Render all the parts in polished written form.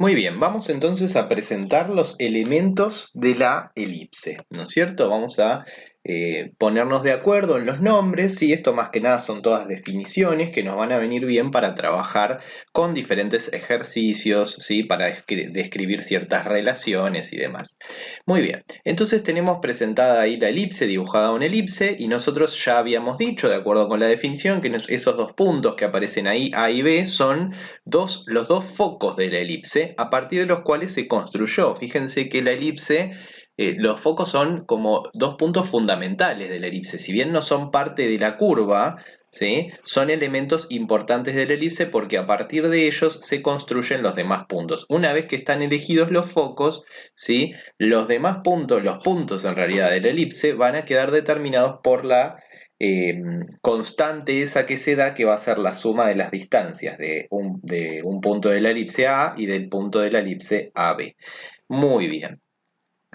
Muy bien, vamos entonces a presentar los elementos de la elipse, ¿no es cierto? Vamos a ponernos de acuerdo en los nombres, y esto más que nada son todas definiciones que nos van a venir bien para trabajar con diferentes ejercicios, ¿sí? Para describir ciertas relaciones y demás. Muy bien, entonces tenemos presentada ahí la elipse, dibujada una elipse, y nosotros ya habíamos dicho, de acuerdo con la definición, que esos dos puntos que aparecen ahí, A y B, son los dos focos de la elipse a partir de los cuales se construyó. Fíjense que la elipse, los focos son como dos puntos fundamentales de la elipse. Si bien no son parte de la curva, ¿sí? Son elementos importantes de la elipse porque a partir de ellos se construyen los demás puntos. Una vez que están elegidos los focos, ¿sí? Los demás puntos, los puntos en realidad de la elipse, van a quedar determinados por la constante esa que se da, que va a ser la suma de las distancias de un punto de la elipse A y del punto de la elipse AB. Muy bien.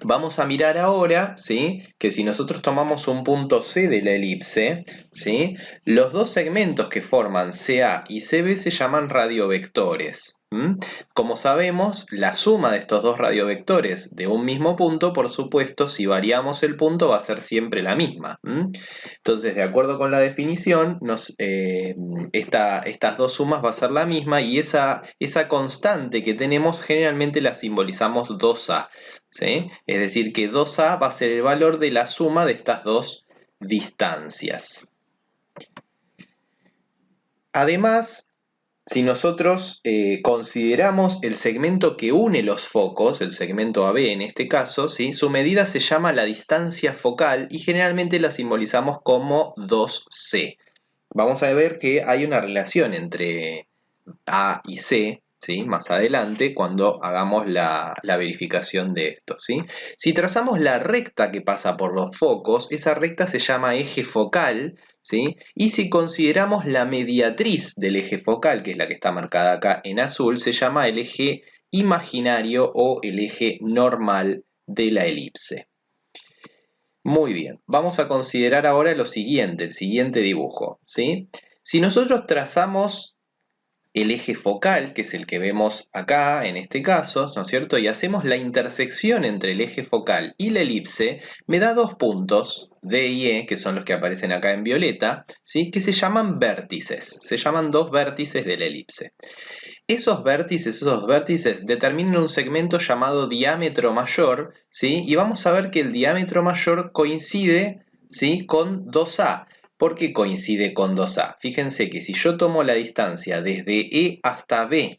Vamos a mirar ahora, ¿sí? Que si nosotros tomamos un punto C de la elipse, ¿sí? Los dos segmentos que forman CA y CB se llaman radiovectores. Como sabemos, la suma de estos dos radiovectores de un mismo punto, por supuesto, si variamos el punto, va a ser siempre la misma. Entonces, de acuerdo con la definición, estas dos sumas va a ser la misma, y esa constante que tenemos generalmente la simbolizamos 2A. ¿Sí? Es decir, que 2A va a ser el valor de la suma de estas dos distancias. Además, si nosotros consideramos el segmento que une los focos, el segmento AB en este caso, ¿sí? Su medida se llama la distancia focal y generalmente la simbolizamos como 2C. Vamos a ver que hay una relación entre A y C, ¿sí? Más adelante, cuando hagamos la verificación de esto, ¿sí? Si trazamos la recta que pasa por los focos, esa recta se llama eje focal, ¿sí? Y si consideramos la mediatriz del eje focal, que es la que está marcada acá en azul, se llama el eje imaginario o el eje normal de la elipse. Muy bien, vamos a considerar ahora lo siguiente, el siguiente dibujo, ¿sí? Si nosotros trazamos el eje focal, que es el que vemos acá en este caso, ¿no es cierto? Y hacemos la intersección entre el eje focal y la elipse, me da dos puntos, D y E, que son los que aparecen acá en violeta, ¿sí? Que se llaman vértices, se llaman dos vértices de la elipse. Esos vértices determinan un segmento llamado diámetro mayor, ¿sí? Y vamos a ver que el diámetro mayor coincide, ¿sí? Con 2A. ¿Por qué coincide con 2A? Fíjense que si yo tomo la distancia desde E hasta B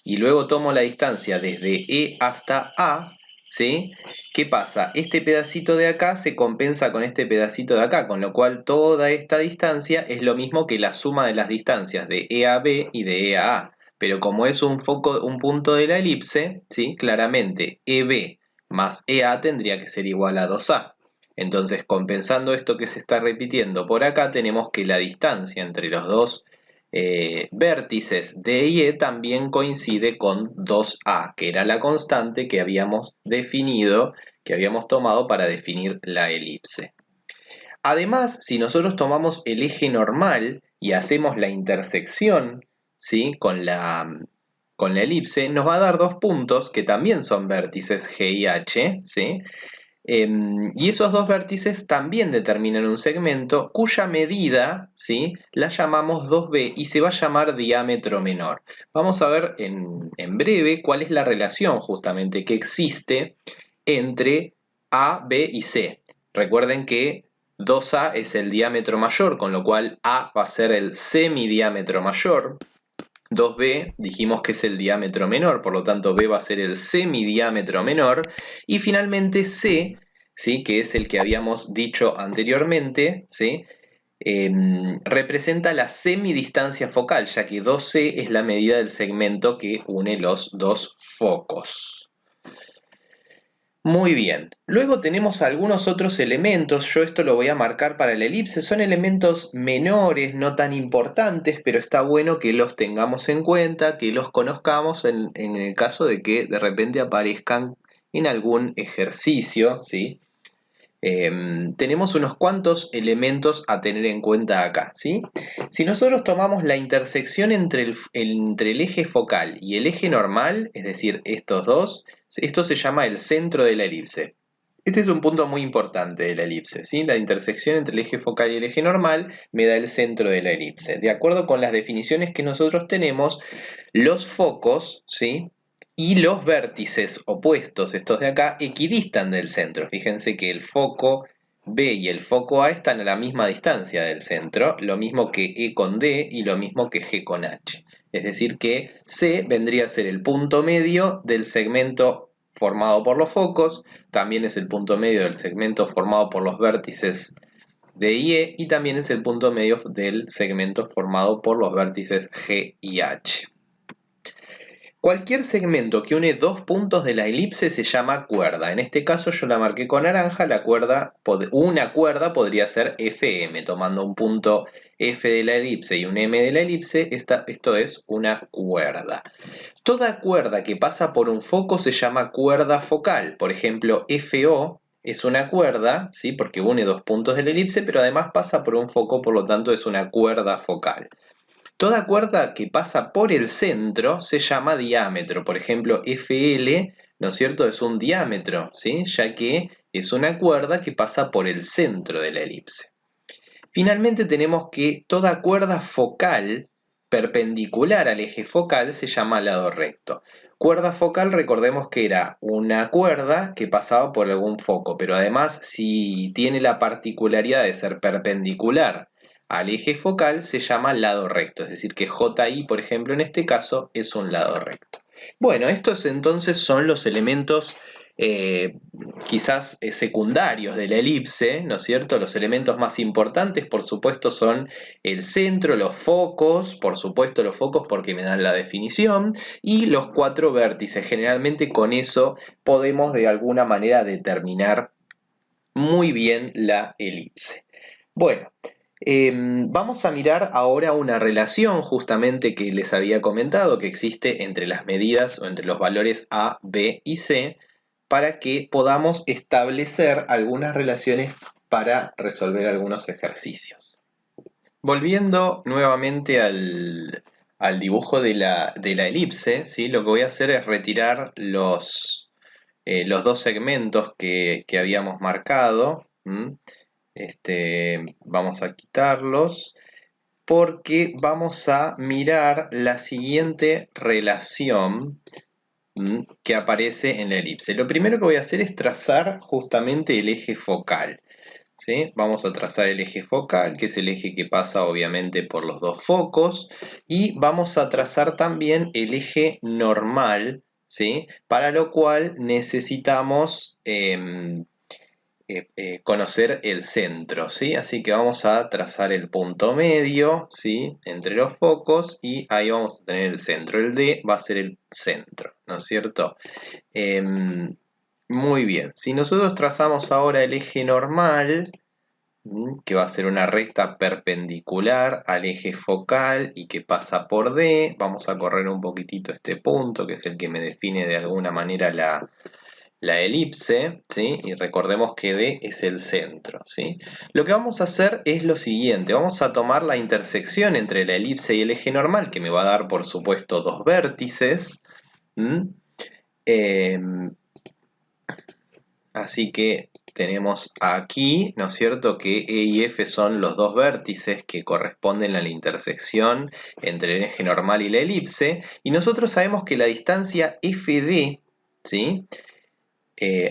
y luego tomo la distancia desde E hasta A, ¿sí? ¿Qué pasa? Este pedacito de acá se compensa con este pedacito de acá, con lo cual toda esta distancia es lo mismo que la suma de las distancias de E a B y de E a A. Pero como es un punto de la elipse, ¿sí? Claramente EB más EA tendría que ser igual a 2A. Entonces, compensando esto que se está repitiendo por acá, tenemos que la distancia entre los dos vértices D y E también coincide con 2A, que era la constante que habíamos definido, que habíamos tomado para definir la elipse. Además, si nosotros tomamos el eje normal y hacemos la intersección, ¿sí? con la elipse, nos va a dar dos puntos que también son vértices G y H, ¿sí? Y esos dos vértices también determinan un segmento cuya medida, ¿sí? La llamamos 2B y se va a llamar diámetro menor. Vamos a ver en breve cuál es la relación justamente que existe entre A, B y C. Recuerden que 2A es el diámetro mayor, con lo cual A va a ser el semidiámetro mayor. 2B dijimos que es el diámetro menor, por lo tanto B va a ser el semidiámetro menor. Y finalmente C, ¿sí? Que es el que habíamos dicho anteriormente, ¿sí? Representa la semidistancia focal, ya que 2C es la medida del segmento que une los dos focos. Muy bien, luego tenemos algunos otros elementos, yo esto lo voy a marcar para la elipse, son elementos menores, no tan importantes, pero está bueno que los tengamos en cuenta, que los conozcamos en el caso de que de repente aparezcan en algún ejercicio, ¿sí? tenemos unos cuantos elementos a tener en cuenta acá, ¿sí? Si nosotros tomamos la intersección entre el eje focal y el eje normal, es decir, estos dos, esto se llama el centro de la elipse. Este es un punto muy importante de la elipse, ¿sí? La intersección entre el eje focal y el eje normal me da el centro de la elipse. De acuerdo con las definiciones que nosotros tenemos, los focos, ¿sí?, y los vértices opuestos, estos de acá, equidistan del centro. Fíjense que el foco B y el foco A están a la misma distancia del centro, lo mismo que E con D y lo mismo que G con H. Es decir que C vendría a ser el punto medio del segmento formado por los focos, también es el punto medio del segmento formado por los vértices D y E, y también es el punto medio del segmento formado por los vértices G y H. Cualquier segmento que une dos puntos de la elipse se llama cuerda. En este caso yo la marqué con naranja, una cuerda podría ser FM, tomando un punto F de la elipse y un M de la elipse, esto es una cuerda. Toda cuerda que pasa por un foco se llama cuerda focal. Por ejemplo, FO es una cuerda, ¿sí?, porque une dos puntos de la elipse, pero además pasa por un foco, por lo tanto es una cuerda focal. Toda cuerda que pasa por el centro se llama diámetro. Por ejemplo, FL, ¿no es cierto?, es un diámetro, ¿sí?, ya que es una cuerda que pasa por el centro de la elipse. Finalmente tenemos que toda cuerda focal perpendicular al eje focal se llama lado recto. Cuerda focal, recordemos que era una cuerda que pasaba por algún foco, pero además si tiene la particularidad de ser perpendicular al eje focal se llama lado recto, es decir que JI, por ejemplo, en este caso es un lado recto. Bueno, estos entonces son los elementos quizás secundarios de la elipse, ¿no es cierto? Los elementos más importantes, por supuesto, son el centro, los focos, por supuesto los focos porque me dan la definición, y los cuatro vértices. Generalmente con eso podemos de alguna manera determinar muy bien la elipse. Bueno, vamos a mirar ahora una relación justamente que les había comentado que existe entre las medidas o entre los valores A, B y C para que podamos establecer algunas relaciones para resolver algunos ejercicios. Volviendo nuevamente al dibujo de la elipse, ¿sí?, lo que voy a hacer es retirar los dos segmentos que habíamos marcado. Vamos a quitarlos porque vamos a mirar la siguiente relación que aparece en la elipse. Lo primero que voy a hacer es trazar justamente el eje focal, ¿sí? Vamos a trazar el eje focal, que es el eje que pasa obviamente por los dos focos, y vamos a trazar también el eje normal, ¿sí?, para lo cual necesitamos conocer el centro, ¿sí? Así que vamos a trazar el punto medio, ¿sí?, entre los focos, y ahí vamos a tener el centro. El D va a ser el centro, ¿no es cierto? Muy bien, si nosotros trazamos ahora el eje normal, que va a ser una recta perpendicular al eje focal y que pasa por D, vamos a correr un poquitito este punto, que es el que me define de alguna manera la elipse, ¿sí? Y recordemos que D es el centro, ¿sí? Lo que vamos a hacer es lo siguiente, vamos a tomar la intersección entre la elipse y el eje normal, que me va a dar, por supuesto, dos vértices. Así que tenemos aquí, ¿no es cierto?, que E y F son los dos vértices que corresponden a la intersección entre el eje normal y la elipse, y nosotros sabemos que la distancia FD, ¿sí?,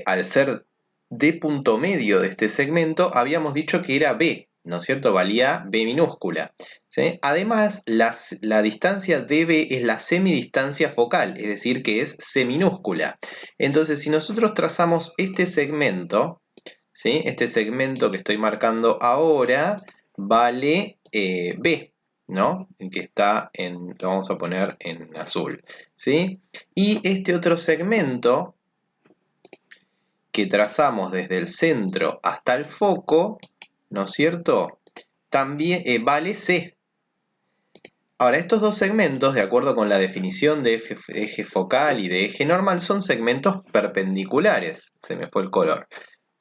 al ser D punto medio de este segmento, habíamos dicho que era B, ¿no es cierto? Valía B minúscula, ¿sí? Además, la distancia DB es la semidistancia focal, es decir, que es C minúscula. Entonces, si nosotros trazamos este segmento, ¿sí?, este segmento que estoy marcando ahora, vale B, ¿no? El que está lo vamos a poner en azul, ¿sí? Y este otro segmento que trazamos desde el centro hasta el foco, ¿no es cierto?, también vale C. Ahora, estos dos segmentos, de acuerdo con la definición de eje focal y de eje normal, son segmentos perpendiculares. Se me fue el color.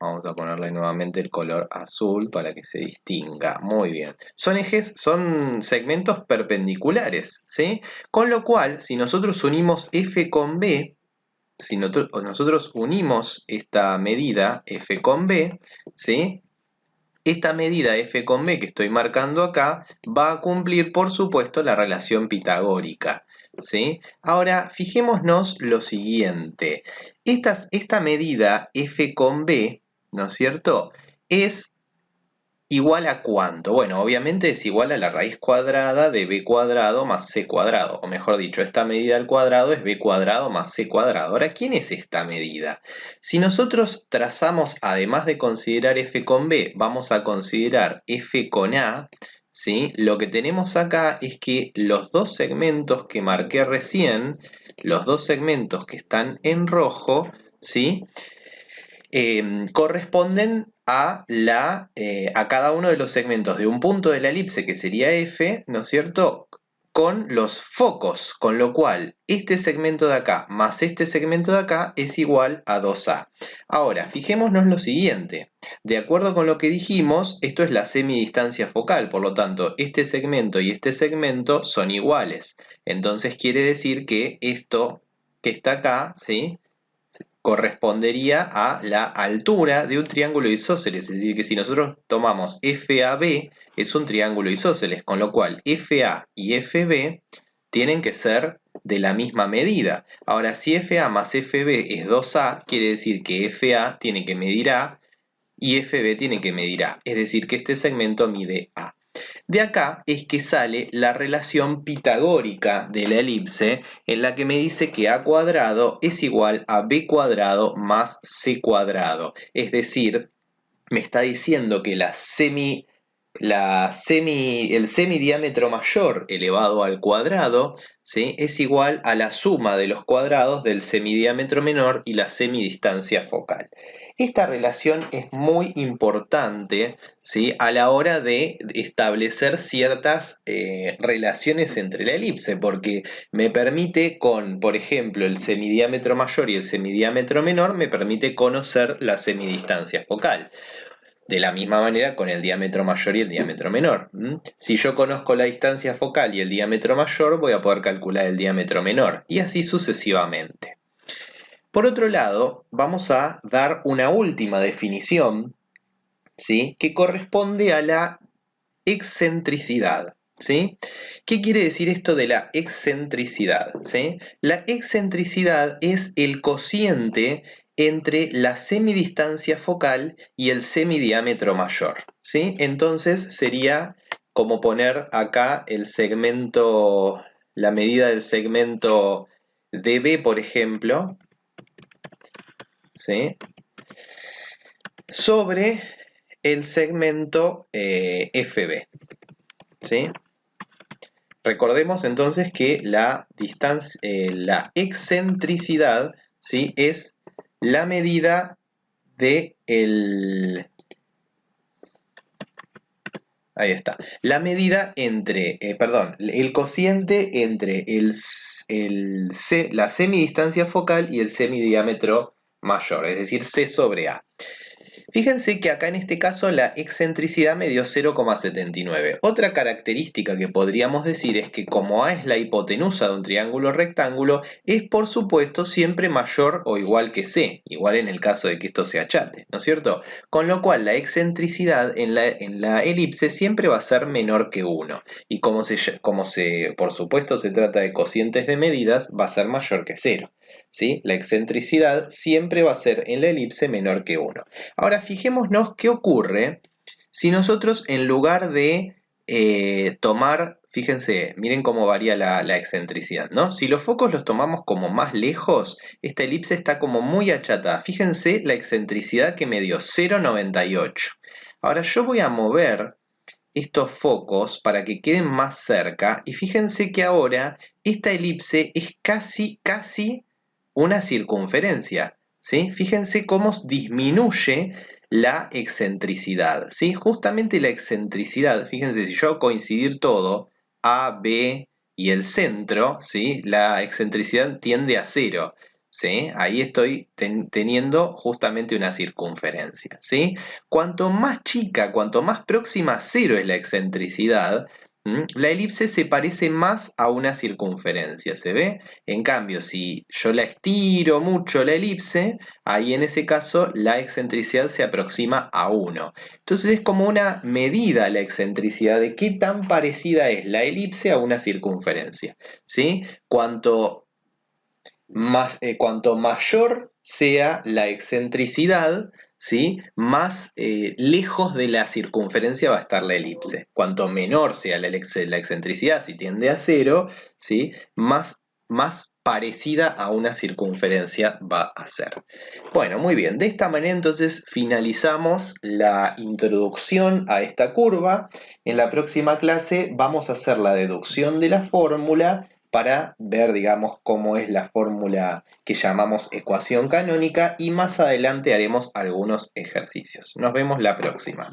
Vamos a ponerle nuevamente el color azul para que se distinga. Muy bien. Son ejes, son segmentos perpendiculares, ¿sí? Con lo cual, si nosotros unimos F con B, si nosotros unimos esta medida F con B, ¿sí? Esta medida F con B que estoy marcando acá va a cumplir, por supuesto, la relación pitagórica, ¿sí? Ahora, fijémonos lo siguiente. Esta medida F con B, ¿no es cierto?, es igual a ¿cuánto? Bueno, obviamente es igual a la raíz cuadrada de b cuadrado más c cuadrado. O mejor dicho, esta medida al cuadrado es b cuadrado más c cuadrado. Ahora, ¿quién es esta medida? Si nosotros trazamos, además de considerar f con b, vamos a considerar f con a, ¿sí? Lo que tenemos acá es que los dos segmentos que marqué recién, los dos segmentos que están en rojo, ¿sí?, corresponden a cada uno de los segmentos de un punto de la elipse, que sería F, ¿no es cierto?, con los focos, con lo cual este segmento de acá más este segmento de acá es igual a 2A. Ahora, fijémonos lo siguiente. De acuerdo con lo que dijimos, esto es la semidistancia focal, por lo tanto, este segmento y este segmento son iguales. Entonces quiere decir que esto que está acá, ¿sí?, correspondería a la altura de un triángulo isósceles, es decir, que si nosotros tomamos FAB es un triángulo isósceles, con lo cual FA y FB tienen que ser de la misma medida. Ahora, si FA más FB es 2A, quiere decir que FA tiene que medir A y FB tiene que medir A, es decir, que este segmento mide A. De acá es que sale la relación pitagórica de la elipse, en la que me dice que a cuadrado es igual a b cuadrado más c cuadrado. Es decir, me está diciendo que el semidiámetro mayor elevado al cuadrado, ¿sí?, es igual a la suma de los cuadrados del semidiámetro menor y la semidistancia focal. Esta relación es muy importante, ¿sí?, a la hora de establecer ciertas relaciones entre la elipse, porque me permite por ejemplo, el semidiámetro mayor y el semidiámetro menor, me permite conocer la semidistancia focal. De la misma manera con el diámetro mayor y el diámetro menor. Si yo conozco la distancia focal y el diámetro mayor, voy a poder calcular el diámetro menor, y así sucesivamente. Por otro lado, vamos a dar una última definición, ¿sí?, que corresponde a la excentricidad, ¿sí? ¿Qué quiere decir esto de la excentricidad? ¿Sí? La excentricidad es el cociente entre la semidistancia focal y el semidiámetro mayor, ¿sí? Entonces sería como poner acá el segmento, la medida del segmento DB, por ejemplo, ¿sí?, sobre el segmento FB, ¿sí? Recordemos entonces que la excentricidad, ¿sí?, es la medida de ahí está. La medida entre, el cociente entre la semidistancia focal y el semidiámetro mayor, es decir, C sobre A. Fíjense que acá en este caso la excentricidad me dio 0,79. Otra característica que podríamos decir es que como A es la hipotenusa de un triángulo rectángulo, es por supuesto siempre mayor o igual que C, igual en el caso de que esto se achate, ¿no es cierto? Con lo cual la excentricidad en la elipse siempre va a ser menor que 1. Y como por supuesto se trata de cocientes de medidas, va a ser mayor que 0. ¿Sí? La excentricidad siempre va a ser en la elipse menor que 1. Ahora fijémonos qué ocurre si nosotros en lugar de tomar, fíjense, miren cómo varía la excentricidad, ¿no? Si los focos los tomamos como más lejos, esta elipse está como muy achatada. Fíjense la excentricidad que me dio, 0,98. Ahora yo voy a mover estos focos para que queden más cerca y fíjense que ahora esta elipse es casi una circunferencia, ¿sí? Fíjense cómo disminuye la excentricidad, ¿sí? Justamente la excentricidad, fíjense, si yo hago coincidir todo, A, B y el centro, ¿sí?, la excentricidad tiende a 0. ¿sí? Ahí estoy teniendo justamente una circunferencia, ¿sí? Cuanto más chica, cuanto más próxima a cero es la excentricidad, la elipse se parece más a una circunferencia, ¿se ve? En cambio, si yo la estiro mucho la elipse, ahí en ese caso la excentricidad se aproxima a 1. Entonces es como una medida la excentricidad de qué tan parecida es la elipse a una circunferencia, ¿sí? Cuanto mayor sea la excentricidad, ¿sí? Más lejos de la circunferencia va a estar la elipse. Cuanto menor sea la excentricidad, si tiende a cero, ¿sí? Más parecida a una circunferencia va a ser. Bueno, muy bien. De esta manera entonces finalizamos la introducción a esta curva. En la próxima clase vamos a hacer la deducción de la fórmula para ver, digamos, cómo es la fórmula que llamamos ecuación canónica y más adelante haremos algunos ejercicios. Nos vemos la próxima.